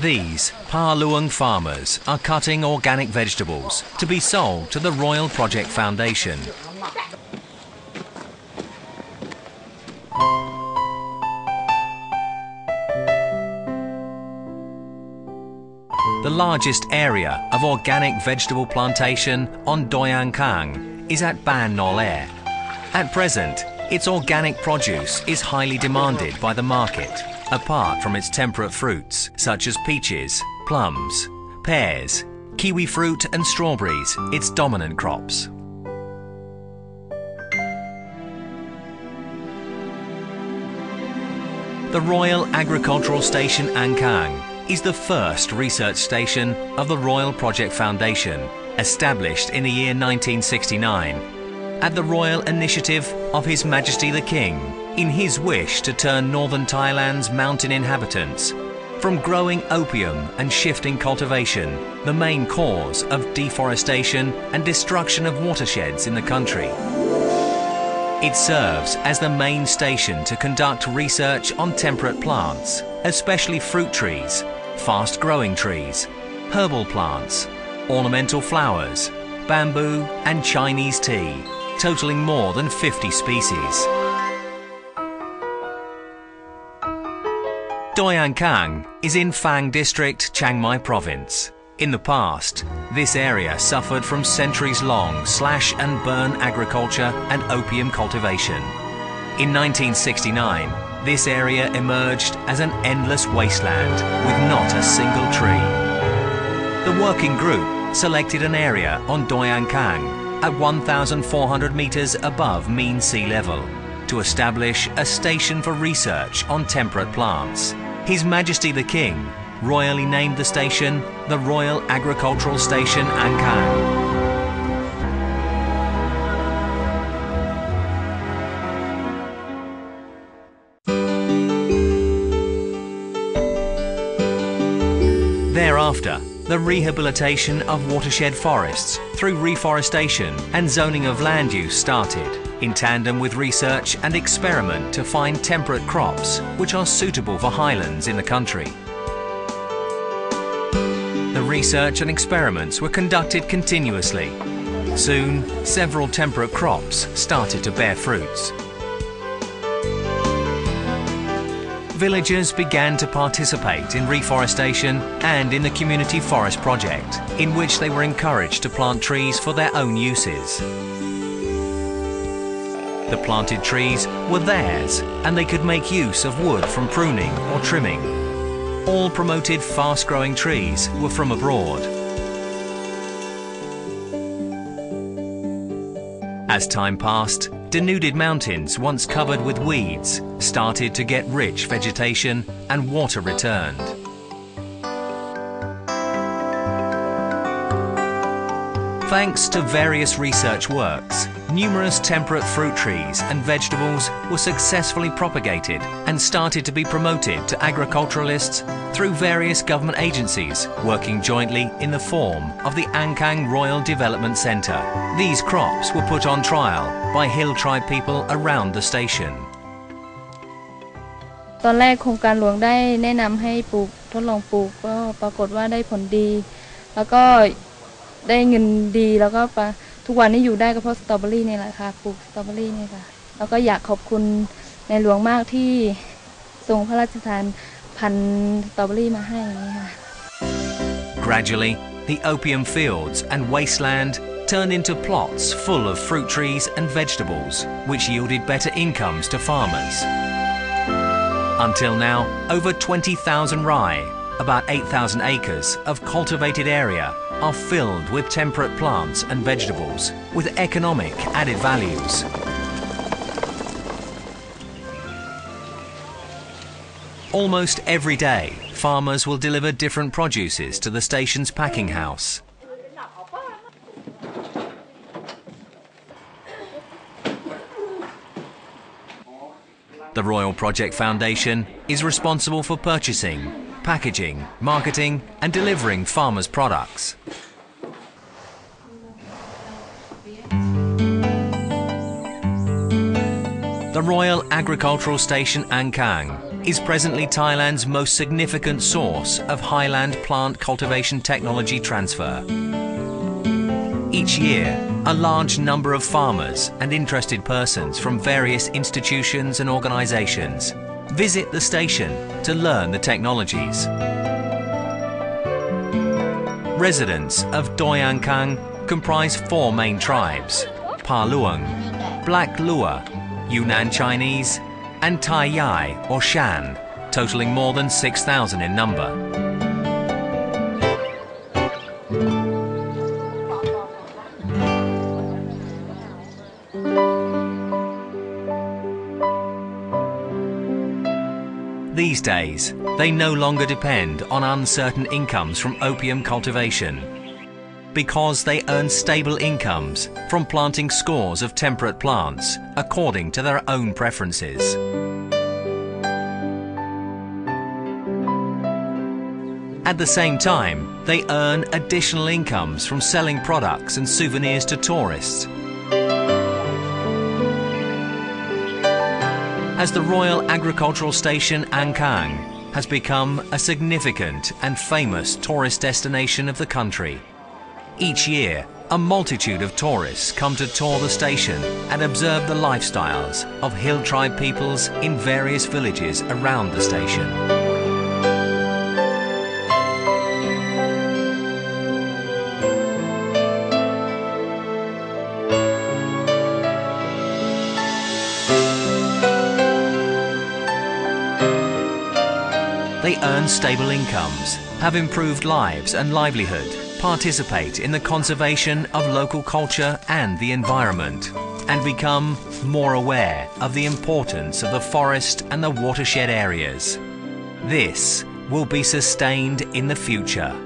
These Pa Luang farmers are cutting organic vegetables to be sold to the Royal Project Foundation. The largest area of organic vegetable plantation on Doi Angkhang is at Ban Nol Air. At present, its organic produce is highly demanded by the market, apart from its temperate fruits such as peaches, plums, pears, kiwi fruit and strawberries, its dominant crops. The Royal Agricultural Station Angkhang is the first research station of the Royal Project Foundation, established in the year 1969, at the royal initiative of His Majesty the King, in his wish to turn northern Thailand's mountain inhabitants from growing opium and shifting cultivation, the main cause of deforestation and destruction of watersheds in the country. It serves as the main station to conduct research on temperate plants, especially fruit trees, fast-growing trees, herbal plants, ornamental flowers, bamboo and Chinese tea, totaling more than 50 species. Doi Angkhang is in Phang District, Chiang Mai Province. In the past, this area suffered from centuries-long slash and burn agriculture and opium cultivation. In 1969, this area emerged as an endless wasteland with not a single tree. The working group selected an area on Doi Angkhang at 1,400 meters above mean sea level to establish a station for research on temperate plants. His Majesty the King royally named the station the Royal Agricultural Station Angkhang. Thereafter, the rehabilitation of watershed forests through reforestation and zoning of land use started, in tandem with research and experiment to find temperate crops which are suitable for highlands in the country. The research and experiments were conducted continuously. Soon, several temperate crops started to bear fruits. Villagers began to participate in reforestation and in the Community Forest Project, in which they were encouraged to plant trees for their own uses. The planted trees were theirs, and they could make use of wood from pruning or trimming. All promoted fast-growing trees were from abroad. As time passed, denuded mountains, once covered with weeds, started to get rich vegetation and water returned. Thanks to various research works, numerous temperate fruit trees and vegetables were successfully propagated and started to be promoted to agriculturalists through various government agencies working jointly in the form of the Angkhang Royal Development Centre. These crops were put on trial by hill tribe people around the station. ตอนแรกโครงการหลวงได้แนะนำให้ปลูกทดลองปลูกก็ปรากฏว่าได้ผลดีแล้วก็ได้เงินดีแล้วก็ทุกวันนี้อยู่ได้ก็เพราะสตรอเบอรี่นี่แหละค่ะปลูกสตรอเบอรี่นี่ค่ะแล้วก็อยากขอบคุณในหลวงมากที่ทรงพระราชทานพันธุ์สตรอเบอรี่มาให้นี่ค่ะ Gradually, the opium fields and wasteland turned into plots full of fruit trees and vegetables, which yielded better incomes to farmers. Until now, over 20,000 rai, about 8,000 acres of cultivated area, are filled with temperate plants and vegetables with economic added values. Almost every day, farmers will deliver different produces to the station's packing house. The Royal Project Foundation is responsible for purchasing, packaging, marketing and delivering farmers' products. The Royal Agricultural Station Angkhang is presently Thailand's most significant source of highland plant cultivation technology transfer. Each year, a large number of farmers and interested persons from various institutions and organizations visit the station to learn the technologies. Residents of Doi Angkhang comprise 4 main tribes: Pa Luang, Black Lua, Yunnan Chinese, and Tai Yai or Shan, totaling more than 6,000 in number. These days, they no longer depend on uncertain incomes from opium cultivation, because they earn stable incomes from planting scores of temperate plants according to their own preferences. At the same time, they earn additional incomes from selling products and souvenirs to tourists. As the Royal Agricultural Station Angkhang has become a significant and famous tourist destination of the country, each year a multitude of tourists come to tour the station and observe the lifestyles of hill tribe peoples in various villages around the station. They earn stable incomes, have improved lives and livelihood, participate in the conservation of local culture and the environment, and become more aware of the importance of the forest and the watershed areas. This will be sustained in the future.